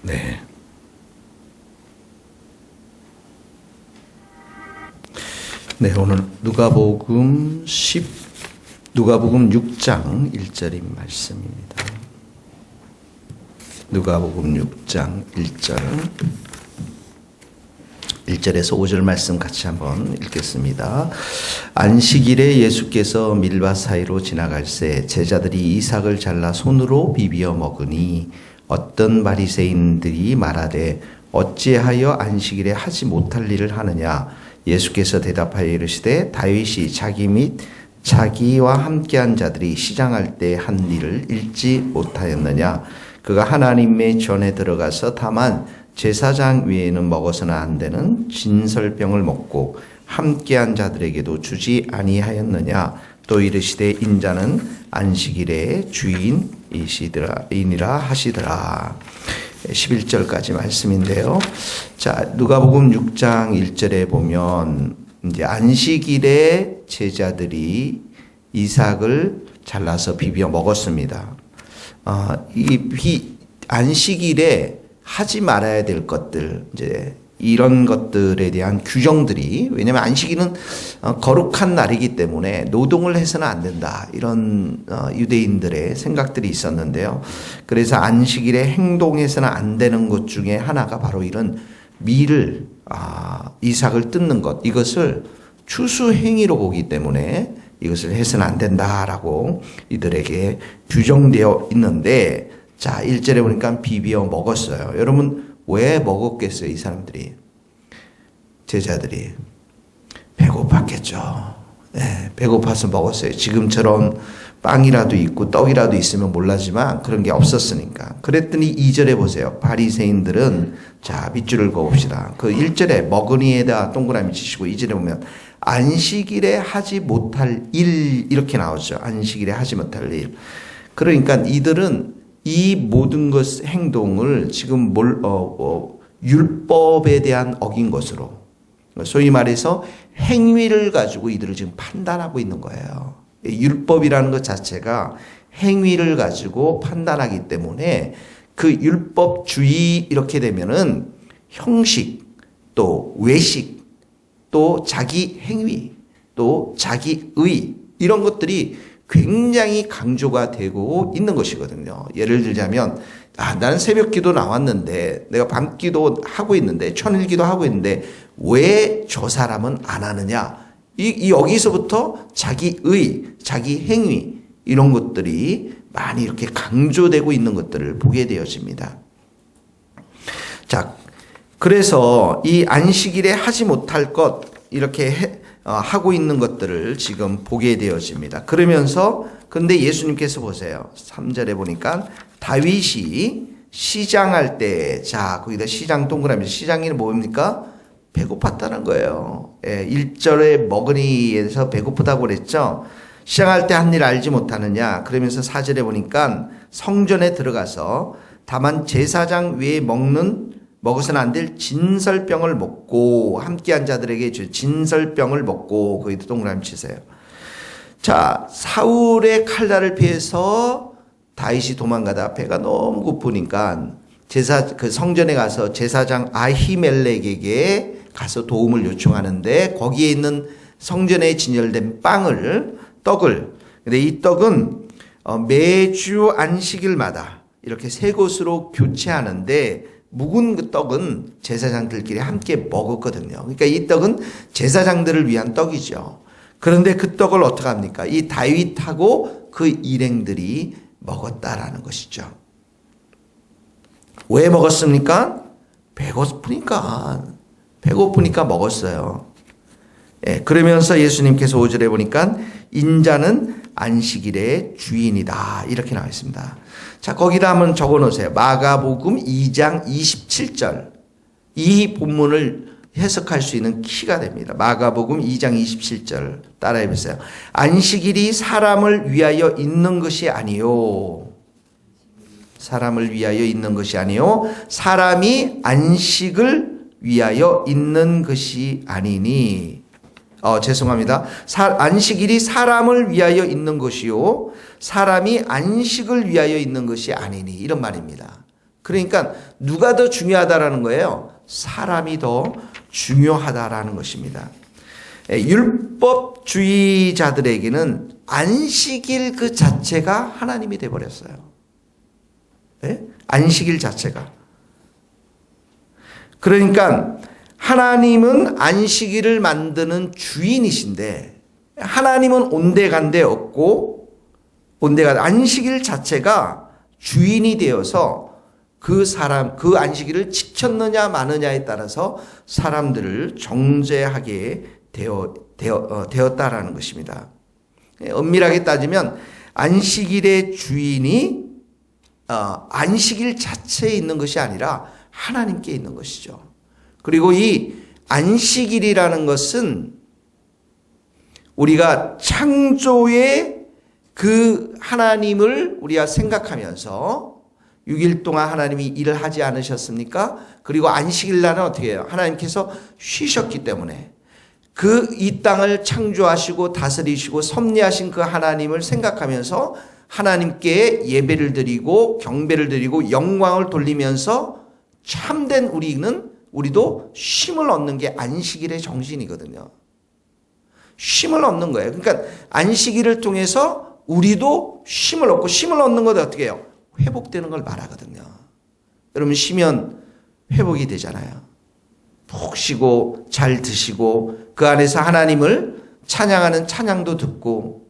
네. 네, 오늘 누가복음 6장 1절인 말씀입니다. 누가복음 6장 1절에서 5절 말씀 같이 한번 읽겠습니다. 안식일에 예수께서 밀밭 사이로 지나갈새 제자들이 이삭을 잘라 손으로 비비어 먹으니 어떤 바리새인들이 말하되 어찌하여 안식일에 하지 못할 일을 하느냐. 예수께서 대답하여 이르시되 다윗이 자기 및 자기와 함께한 자들이 시장할 때 한 일을 읽지 못하였느냐. 그가 하나님의 전에 들어가서 다만 제사장 위에는 먹어서는 안 되는 진설병을 먹고 함께한 자들에게도 주지 아니하였느냐. 또 이르시되 인자는 안식일의 주인이니라 하시더라. 11절까지 말씀인데요. 자, 누가복음 6장 1절에 보면 이제 안식일에 제자들이 이삭을 잘라서 비벼 먹었습니다. 안식일에 하지 말아야 될 것들, 이제 이런 것들에 대한 규정들이, 왜냐하면 안식일은 거룩한 날이기 때문에 노동을 해서는 안 된다, 이런 유대인들의 생각들이 있었는데요. 그래서 안식일에 행동해서는 안 되는 것 중에 하나가 바로 이런 밀을 이삭을 뜯는 것, 이것을 추수행위로 보기 때문에 이것을 해서는 안 된다라고 이들에게 규정되어 있는데, 자 1절에 보니까 비벼 먹었어요. 여러분 왜 먹었겠어요? 이 사람들이, 제자들이 배고팠겠죠. 네, 배고파서 먹었어요. 지금처럼 빵이라도 있고 떡이라도 있으면 몰라지만 그런 게 없었으니까. 그랬더니 2절에 보세요. 바리새인들은, 자 밑줄을 그어봅시다. 그 1절에 먹으니에다 동그라미 치시고 2절에 보면 안식일에 하지 못할 일, 이렇게 나오죠. 안식일에 하지 못할 일. 그러니까 이들은 이 모든 것 행동을 지금 율법에 대한 어긴 것으로, 소위 말해서 행위를 가지고 이들을 지금 판단하고 있는 거예요. 율법이라는 것 자체가 행위를 가지고 판단하기 때문에 그 율법주의 이렇게 되면은 형식, 또 외식, 또 자기 행위, 또 자기의, 이런 것들이 굉장히 강조가 되고 있는 것이거든요. 예를 들자면, 나는 새벽 기도 나왔는데, 내가 밤 기도 하고 있는데, 천일 기도 하고 있는데, 왜 저 사람은 안 하느냐? 여기서부터 자기의, 자기 행위, 이런 것들이 많이 이렇게 강조되고 있는 것들을 보게 되어집니다. 자, 그래서 이 안식일에 하지 못할 것, 이렇게 하고 있는 것들을 지금 보게 되어집니다. 그러면서 근데 예수님께서 보세요. 3절에 보니까 다윗이 시장할 때, 자 거기다 시장 동그라미, 시장이 뭡니까? 배고팠다는 거예요. 1절에 먹으니에서 배고프다고 그랬죠. 시장할 때 한 일 알지 못하느냐. 그러면서 4절에 보니까 성전에 들어가서 다만 제사장 외에 먹어서는 안 될 진설병을 먹고 함께한 자들에게 진설병을 먹고, 거기도 동그라미 치세요. 자, 사울의 칼날을 피해서 다윗이 도망가다 배가 너무 고프니까 그 성전에 가서 제사장 아히멜렉에게 가서 도움을 요청하는데, 거기에 있는 성전에 진열된 떡을, 근데 이 떡은 매주 안식일마다 이렇게 세 곳으로 교체하는데, 묵은 그 떡은 제사장들끼리 함께 먹었거든요. 그러니까 이 떡은 제사장들을 위한 떡이죠. 그런데 그 떡을 어떻게 합니까? 이 다윗하고 그 일행들이 먹었다라는 것이죠. 왜 먹었습니까? 배고프니까 먹었어요. 그러면서 예수님께서 5절에 보니까 인자는 안식일의 주인이다, 이렇게 나와 있습니다. 자, 거기다 한번 적어 놓으세요. 마가복음 2장 27절. 이 본문을 해석할 수 있는 키가 됩니다. 마가복음 2장 27절 따라해 보세요. 안식일이 사람을 위하여 있는 것이 아니요. 사람을 위하여 있는 것이 아니요. 사람이 안식을 위하여 있는 것이 아니니. 죄송합니다. 안식일이 사람을 위하여 있는 것이요. 사람이 안식을 위하여 있는 것이 아니니. 이런 말입니다. 그러니까 누가 더 중요하다라는 거예요? 사람이 더 중요하다라는 것입니다. 율법주의자들에게는 안식일 그 자체가 하나님이 되어버렸어요. 안식일 자체가. 그러니까 하나님은 안식일을 만드는 주인이신데 하나님은 온데간데 없고 안식일 자체가 주인이 되어서 그 안식일을 지켰느냐 마느냐에 따라서 사람들을 정죄하게 되었다라는 것입니다. 엄밀하게 따지면 안식일의 주인이 안식일 자체에 있는 것이 아니라 하나님께 있는 것이죠. 그리고 이 안식일이라는 것은 우리가 창조의 그 하나님을 우리가 생각하면서 6일 동안 하나님이 일을 하지 않으셨습니까? 그리고 안식일 날은 어떻게 해요? 하나님께서 쉬셨기 때문에 이 땅을 창조하시고 다스리시고 섭리하신 그 하나님을 생각하면서 하나님께 예배를 드리고 경배를 드리고 영광을 돌리면서 참된 우리도 쉼을 얻는 게 안식일의 정신이거든요. 쉼을 얻는 거예요. 그러니까 안식일을 통해서 우리도 쉼을 얻고 쉼을 얻는 것도 어떻게 해요? 회복되는 걸 말하거든요. 여러분 쉬면 회복이 되잖아요. 푹 쉬고 잘 드시고 그 안에서 하나님을 찬양하는 찬양도 듣고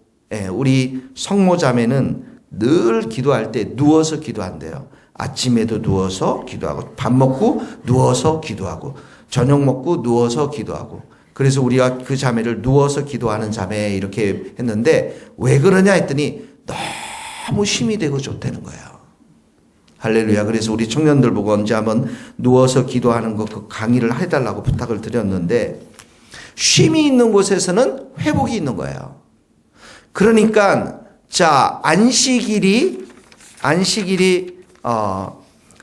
우리 성모자매는 늘 기도할 때 누워서 기도한대요. 아침에도 누워서 기도하고 밥 먹고 누워서 기도하고 저녁 먹고 누워서 기도하고 그래서 우리가 그 자매를 누워서 기도하는 자매 이렇게 했는데 왜 그러냐 했더니 너무 힘이 되고 좋다는 거예요. 할렐루야. 그래서 우리 청년들 보고 언제 한번 누워서 기도하는 거 그 강의를 해달라고 부탁을 드렸는데 쉼이 있는 곳에서는 회복이 있는 거예요. 그러니까 자 안식일이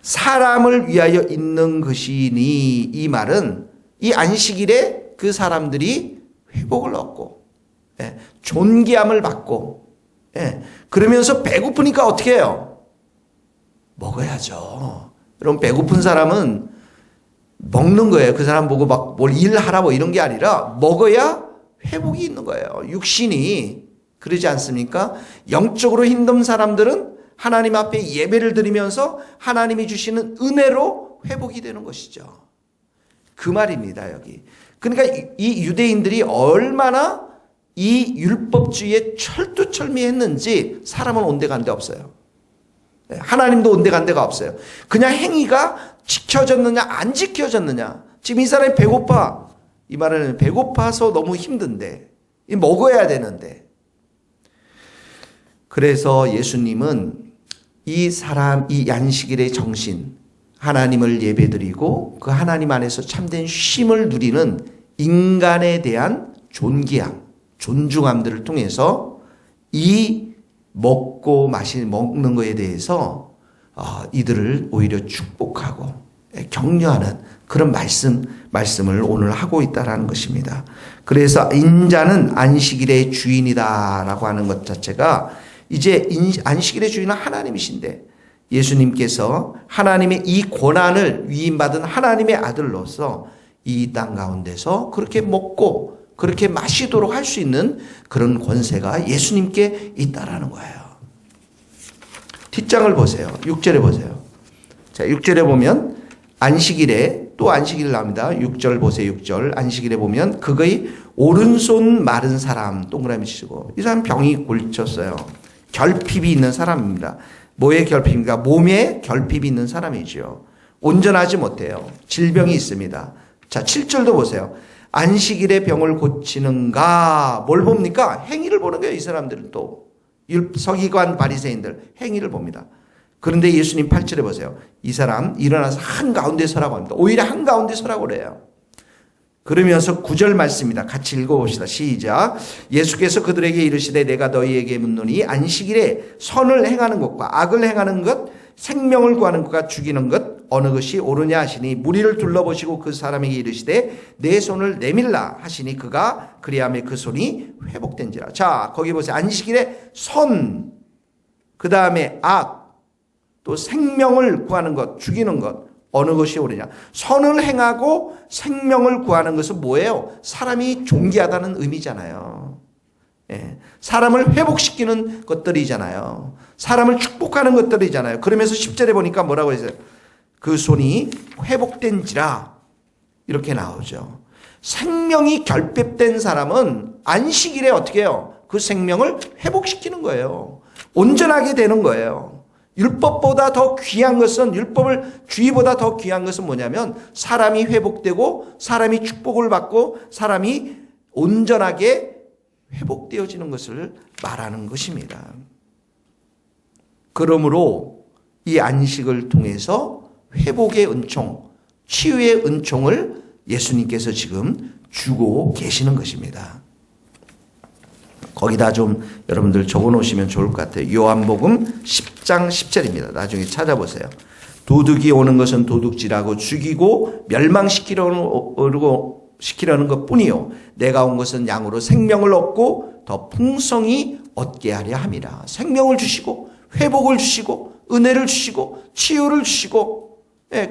사람을 위하여 있는 것이니 이 말은 이 안식일에 그 사람들이 회복을 얻고 존귀함을 받고 그러면서 배고프니까 어떻게 해요? 먹어야죠. 여러분 배고픈 사람은 먹는 거예요. 그 사람 보고 막 뭘 일하라 뭐 이런 게 아니라 먹어야 회복이 있는 거예요. 육신이 그러지 않습니까? 영적으로 힘든 사람들은 하나님 앞에 예배를 드리면서 하나님이 주시는 은혜로 회복이 되는 것이죠. 그 말입니다, 여기. 그러니까 이 유대인들이 얼마나 이 율법주의에 철두철미했는지 사람은 온데간데 없어요. 하나님도 온데간데가 없어요. 그냥 행위가 지켜졌느냐 안 지켜졌느냐. 지금 이 사람이 배고파. 이 말은 배고파서 너무 힘든데 먹어야 되는데. 그래서 예수님은 이 안식일의 정신 하나님을 예배드리고 그 하나님 안에서 참된 쉼을 누리는 인간에 대한 존귀함, 존중함들을 통해서 이 먹는 것에 대해서 이들을 오히려 축복하고 격려하는 그런 말씀을 오늘 하고 있다라는 것입니다. 그래서 인자는 안식일의 주인이다라고 하는 것 자체가 이제 안식일의 주인은 하나님이신데 예수님께서 하나님의 이 권한을 위임받은 하나님의 아들로서 이 땅 가운데서 그렇게 먹고 그렇게 마시도록 할 수 있는 그런 권세가 예수님께 있다라는 거예요. 뒷장을 보세요. 6절에 보세요. 자, 6절에 보면 안식일에 또 안식일 나옵니다. 6절 보세요. 6절 안식일에 보면 그의 오른손 마른 사람 동그라미 치고 이 사람 병이 골쳤어요. 결핍이 있는 사람입니다. 뭐의 결핍입니까? 몸에 결핍이 있는 사람이죠. 온전하지 못해요. 질병이 있습니다. 자, 7절도 보세요. 안식일에 병을 고치는가? 뭘 봅니까? 행위를 보는 거예요. 이 사람들은 또 서기관 바리새인들 행위를 봅니다. 그런데 예수님 8절에 보세요. 이 사람 일어나서 한가운데 서라고 합니다. 오히려 한가운데 서라고 그래요. 그러면서 9절 말씀입니다. 같이 읽어봅시다. 시작. 예수께서 그들에게 이르시되 내가 너희에게 묻노니 안식일에 선을 행하는 것과 악을 행하는 것 생명을 구하는 것과 죽이는 것 어느 것이 옳으냐 하시니 무리를 둘러보시고 그 사람에게 이르시되 내 손을 내밀라 하시니 그가 그리하매 그 손이 회복된지라. 자 거기 보세요. 안식일에 선 그 다음에 악 또 생명을 구하는 것, 죽이는 것, 어느 것이 옳으냐? 선을 행하고 생명을 구하는 것은 뭐예요? 사람이 존귀하다는 의미잖아요. 예, 사람을 회복시키는 것들이잖아요. 사람을 축복하는 것들이잖아요. 그러면서 10절에 보니까 뭐라고 했어요? 그 손이 회복된지라 이렇게 나오죠. 생명이 결핍된 사람은 안식일에 어떻게 해요? 그 생명을 회복시키는 거예요. 온전하게 되는 거예요. 율법보다 더 귀한 것은, 율법을 주의보다 더 귀한 것은 뭐냐면 사람이 회복되고 사람이 축복을 받고 사람이 온전하게 회복되어지는 것을 말하는 것입니다. 그러므로 이 안식을 통해서 회복의 은총, 치유의 은총을 예수님께서 지금 주고 계시는 것입니다. 거기다 좀 여러분들 적어 놓으시면 좋을 것 같아요. 요한복음 10장 10절입니다. 나중에 찾아보세요. 도둑이 오는 것은 도둑질하고 죽이고 멸망시키려는 것뿐이요 내가 온 것은 양으로 생명을 얻고 더 풍성히 얻게 하려 함이라. 생명을 주시고 회복을 주시고 은혜를 주시고 치유를 주시고,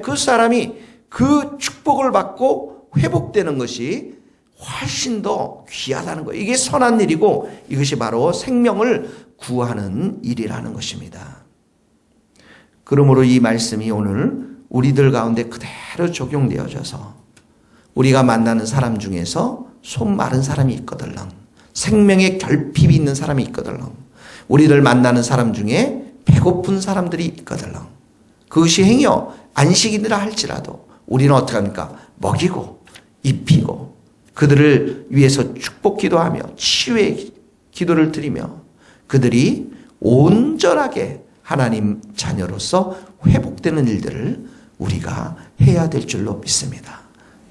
그 사람이 그 축복을 받고 회복되는 것이 훨씬 더 귀하다는 거예요. 이게 선한 일이고 이것이 바로 생명을 구하는 일이라는 것입니다. 그러므로 이 말씀이 오늘 우리들 가운데 그대로 적용되어져서 우리가 만나는 사람 중에서 손 마른 사람이 있거든. 생명의 결핍이 있는 사람이 있거든. 우리들 만나는 사람 중에 배고픈 사람들이 있거든. 그것이 행여 안식이라 할지라도 우리는 어떻게 합니까? 먹이고 입히고 그들을 위해서 축복 기도하며 치유의 기도를 드리며 그들이 온전하게 하나님 자녀로서 회복되는 일들을 우리가 해야 될 줄로 믿습니다.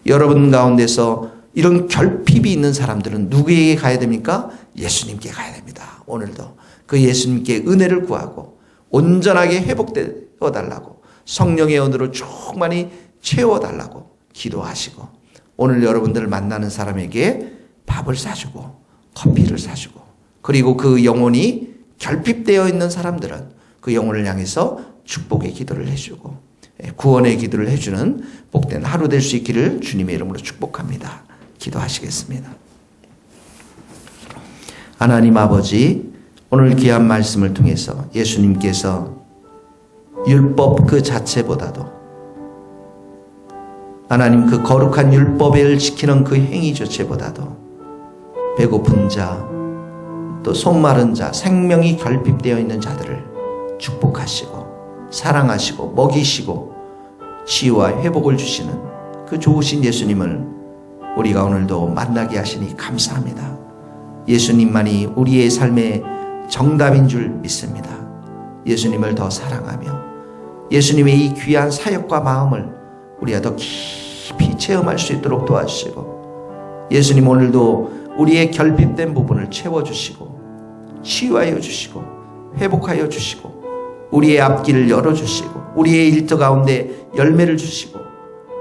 여러분 가운데서 이런 결핍이 있는 사람들은 누구에게 가야 됩니까? 예수님께 가야 됩니다. 오늘도 그 예수님께 은혜를 구하고 온전하게 회복되어 달라고 성령의 은혜로 충만히 채워달라고 기도하시고 오늘 여러분들을 만나는 사람에게 밥을 사주고 커피를 사주고 그리고 그 영혼이 결핍되어 있는 사람들은 그 영혼을 향해서 축복의 기도를 해주고 구원의 기도를 해주는 복된 하루 될 수 있기를 주님의 이름으로 축복합니다. 기도하시겠습니다. 하나님 아버지, 오늘 귀한 말씀을 통해서 예수님께서 율법 그 자체보다도 하나님 그 거룩한 율법을 지키는 그 행위 자체보다도 배고픈 자, 또 손마른 자, 생명이 결핍되어 있는 자들을 축복하시고 사랑하시고 먹이시고 치유와 회복을 주시는 그 좋으신 예수님을 우리가 오늘도 만나게 하시니 감사합니다. 예수님만이 우리의 삶의 정답인 줄 믿습니다. 예수님을 더 사랑하며 예수님의 이 귀한 사역과 마음을 우리가 더 깊이 체험할 수 있도록 도와주시고 예수님 오늘도 우리의 결핍된 부분을 채워주시고 치유하여 주시고 회복하여 주시고 우리의 앞길을 열어주시고 우리의 일터 가운데 열매를 주시고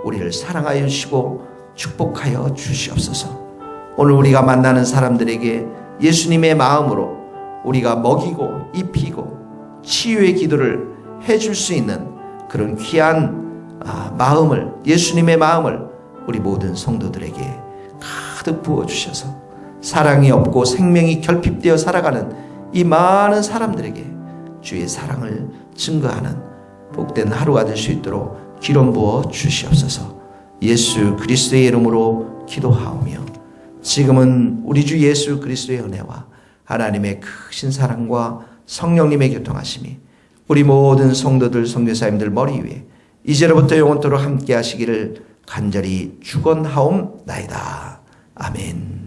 우리를 사랑하여 주시고 축복하여 주시옵소서. 오늘 우리가 만나는 사람들에게 예수님의 마음으로 우리가 먹이고 입히고 치유의 기도를 해줄 수 있는 그런 귀한 마음을, 예수님의 마음을 우리 모든 성도들에게 가득 부어주셔서 사랑이 없고 생명이 결핍되어 살아가는 이 많은 사람들에게 주의 사랑을 증거하는 복된 하루가 될 수 있도록 기름 부어 주시옵소서. 예수 그리스도의 이름으로 기도하오며 지금은 우리 주 예수 그리스도의 은혜와 하나님의 크신 사랑과 성령님의 교통하심이 우리 모든 성도들 선교사님들 머리 위에 이제로부터 영원토록 함께 하시기를 간절히 축원하옵나이다. 아멘.